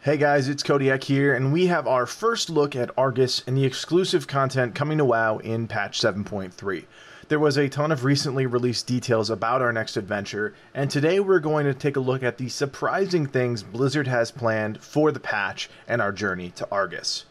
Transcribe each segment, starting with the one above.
Hey guys, it's Codiak here, and we have our first look at Argus and the exclusive content coming to WoW in patch 7.3. There was a ton of recently released details about our next adventure, and today we're going to take a look at the surprising things Blizzard has planned for the patch and our journey to Argus.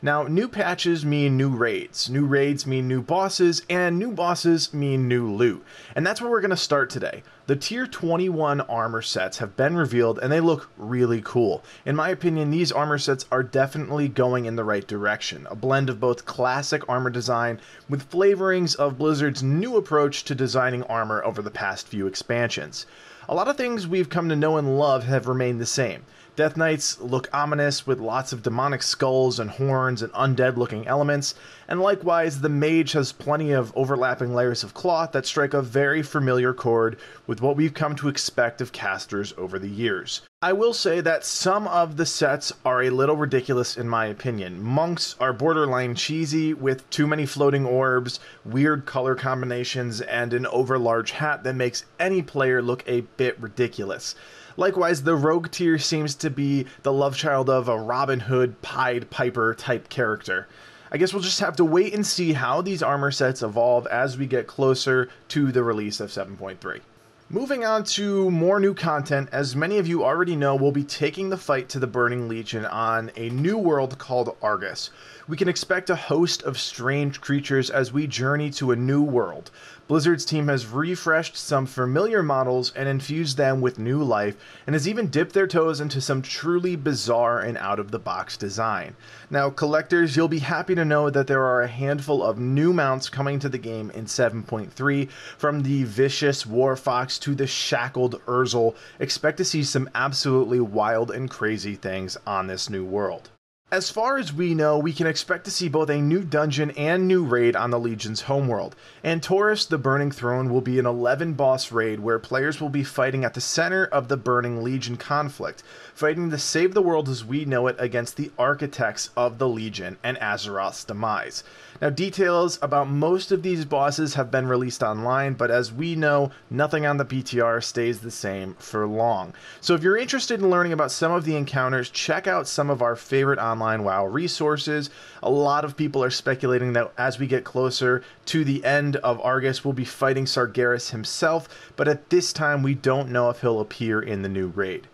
Now, new patches mean new raids mean new bosses, and new bosses mean new loot. And that's where we're going to start today. The tier 21 armor sets have been revealed and they look really cool. In my opinion, these armor sets are definitely going in the right direction. A blend of both classic armor design with flavorings of Blizzard's new approach to designing armor over the past few expansions. A lot of things we've come to know and love have remained the same. Death Knights look ominous with lots of demonic skulls and horns and undead looking elements, and likewise the mage has plenty of overlapping layers of cloth that strike a very familiar chord with what we've come to expect of casters over the years. I will say that some of the sets are a little ridiculous in my opinion. Monks are borderline cheesy with too many floating orbs, weird color combinations, and an overlarge hat that makes any player look a bit ridiculous. Likewise, the rogue tier seems to be the love child of a Robin Hood, Pied Piper type character. I guess we'll just have to wait and see how these armor sets evolve as we get closer to the release of 7.3. Moving on to more new content, as many of you already know, we'll be taking the fight to the Burning Legion on a new world called Argus. We can expect a host of strange creatures as we journey to a new world. Blizzard's team has refreshed some familiar models and infused them with new life, and has even dipped their toes into some truly bizarre and out-of-the-box design. Now, collectors, you'll be happy to know that there are a handful of new mounts coming to the game in 7.3, from the vicious Warfox to the shackled Urzel. Expect to see some absolutely wild and crazy things on this new world. As far as we know, we can expect to see both a new dungeon and new raid on the Legion's homeworld. And Taurus the Burning Throne will be an 11-boss raid where players will be fighting at the center of the Burning Legion conflict, fighting to save the world as we know it against the architects of the Legion and Azeroth's demise. Now, details about most of these bosses have been released online, but as we know, nothing on the PTR stays the same for long. So if you're interested in learning about some of the encounters, check out some of our favorite online WoW resources. A lot of people are speculating that as we get closer to the end of Argus, we'll be fighting Sargeras himself, but at this time we don't know if he'll appear in the new raid.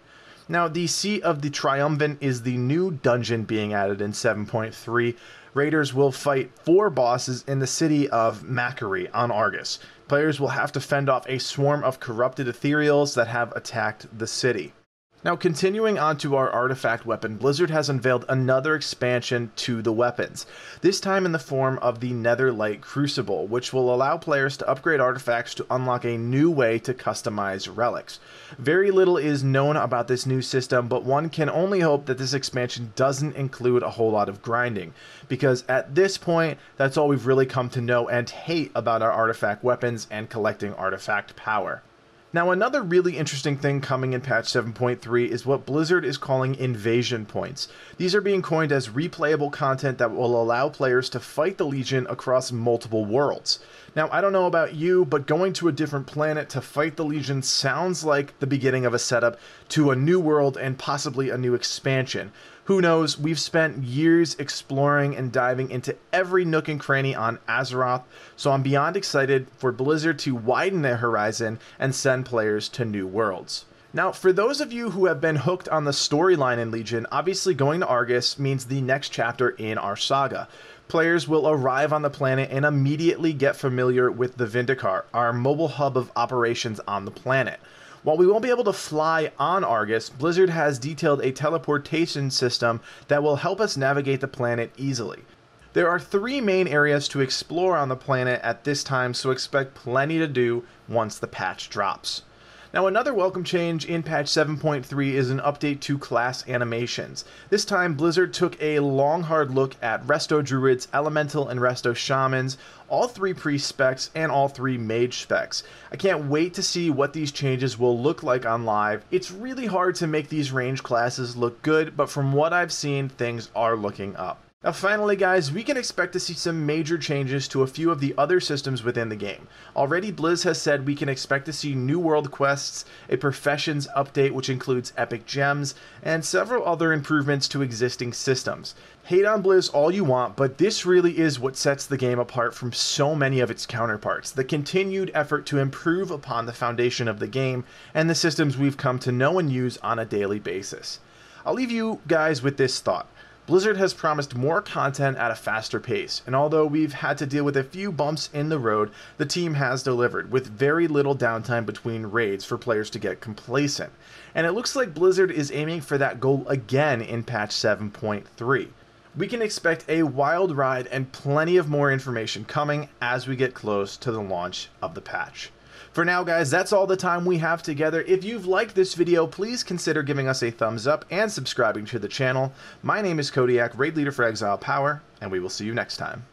Now, the Seat of the Triumvirate is the new dungeon being added in 7.3. Raiders will fight 4 bosses in the city of Macquarie on Argus. Players will have to fend off a swarm of corrupted ethereals that have attacked the city. Now, continuing on to our artifact weapon, Blizzard has unveiled another expansion to the weapons, this time in the form of the Netherlight Crucible, which will allow players to upgrade artifacts to unlock a new way to customize relics. Very little is known about this new system, but one can only hope that this expansion doesn't include a whole lot of grinding, because at this point, that's all we've really come to know and hate about our artifact weapons and collecting artifact power. Now, another really interesting thing coming in patch 7.3 is what Blizzard is calling invasion points. These are being coined as replayable content that will allow players to fight the Legion across multiple worlds. Now, I don't know about you, but going to a different planet to fight the Legion sounds like the beginning of a setup to a new world and possibly a new expansion. Who knows, we've spent years exploring and diving into every nook and cranny on Azeroth, so I'm beyond excited for Blizzard to widen their horizon and send players to new worlds. Now, for those of you who have been hooked on the storyline in Legion, obviously going to Argus means the next chapter in our saga. Players will arrive on the planet and immediately get familiar with the Vindicar, our mobile hub of operations on the planet. While we won't be able to fly on Argus, Blizzard has detailed a teleportation system that will help us navigate the planet easily. There are 3 main areas to explore on the planet at this time, so expect plenty to do once the patch drops. Now, another welcome change in patch 7.3 is an update to class animations. This time, Blizzard took a long hard look at Resto Druids, Elemental, and Resto Shamans, all 3 priest specs, and all 3 mage specs. I can't wait to see what these changes will look like on live. It's really hard to make these range classes look good, but from what I've seen, things are looking up. Now finally guys, we can expect to see some major changes to a few of the other systems within the game. Already Blizz has said we can expect to see new world quests, a professions update which includes epic gems, and several other improvements to existing systems. Hate on Blizz all you want, but this really is what sets the game apart from so many of its counterparts, the continued effort to improve upon the foundation of the game and the systems we've come to know and use on a daily basis. I'll leave you guys with this thought. Blizzard has promised more content at a faster pace, and although we've had to deal with a few bumps in the road, the team has delivered, with very little downtime between raids for players to get complacent. And it looks like Blizzard is aiming for that goal again in patch 7.3. We can expect a wild ride and plenty of more information coming as we get close to the launch of the patch. For now guys, that's all the time we have together. If you've liked this video, please consider giving us a thumbs up and subscribing to the channel. My name is Codiak, Raid Leader for Exiled Power, and we will see you next time.